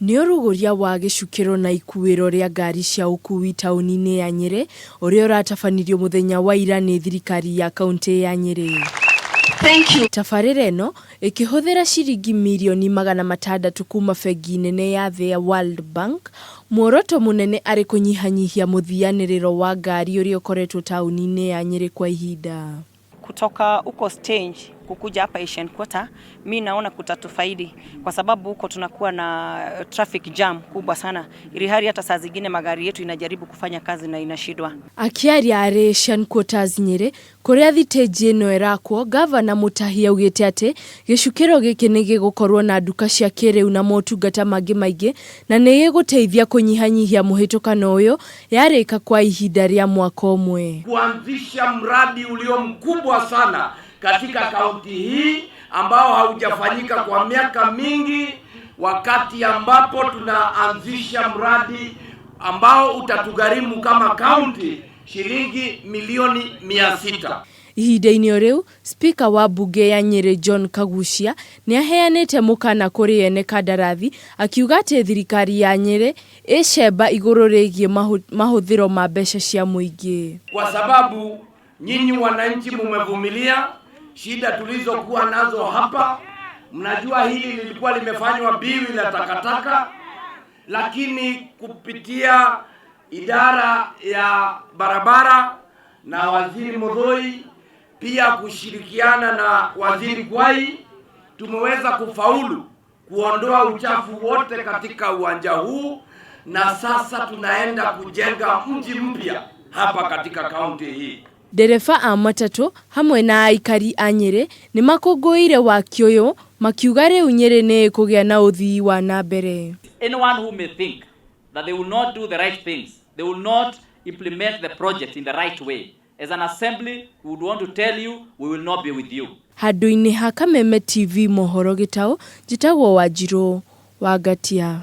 Nĩ ũruguria wa gicukiro na ikuiro ria ngaari cia ukuui tauni-inĩ ya Nyeri uria ũratabanirio muthenya wa ira nĩ thirikari ya Kaunti ya Nyeri. Thank you. Tabarĩra ĩno ĩkĩhũthĩra ciringi mirioni magana matandatu kuma bengi nene ya thĩ ya World Bank. Mworoto munene arĩ kunyihanyihia muthianiriro wa ngaari uria ukoretwo tauni-inĩ ya Nyeri kwa ihinda. Kutoka uko stage kukuja hapa Asian Quarter, mimi naona kutatufaidi kwa sababu huko tunakuwa na traffic jam kubwa sana. Ilihali hata saa zingine magari yetu inajaribu kufanya kazi na inashindwa. Akiaria arĩ Asian Quarters Nyeri kuria thitinji ĩno ĩrakwo, gavana Mutahi augĩte atĩ gicukiro gĩkĩ nĩ gĩgũkorwo na nduka cia kĩrĩu na motungata mangĩ maingĩ na nĩ gĩgũteithia kunyihanyihia mũhĩtũkano ũyũ yarĩka kwa ihinda rĩa mwaka ũmwe. Kuanzisha mradi ulio mkubwa sana katika kaunti hii ambao haujafanyika kwa miaka mingi, wakati ambapo tunaanzisha mradi ambao utatugharimu kama kaunti shilingi milioni 600. Ihinda-inĩ rĩu, spika wa bunge ya Nyeri John Kagucia nĩ aheanĩte mũkana kũrĩ ene kandarathi akiuga atĩ thirikari ya Nyeri ĩcemba igũrũ rĩgiĩ mahũthĩro ma mbeca cia mũingĩ. Kwa sababu nyinyi wananchi mumevumilia shida tulizokuwa nazo hapa. Mnajua hili lilikuwa limefanywa biwi la takataka, lakini kupitia idara ya barabara na waziri Muthoi pia kushirikiana na waziri Kwai tumeweza kufaulu kuondoa uchafu wote katika uwanja huu, na sasa tunaenda kujenga mji mpya hapa katika kaunti hii. Ndereba a matatu hamwe na aikari a Nyeri nĩ makũngũĩire Waki ũyũ makiuga rĩu Nyeri nĩ ĩkũgĩa na ũthii wa na mbere. Anyone who may think that they will not do the right things, they will not implement the project in the right way, as an assembly we would want to tell you we will not be with you. Handũ-inĩ ha Kameme TV mohoro gĩtaũ njĩtagwo Wanjiru wa Ngatia.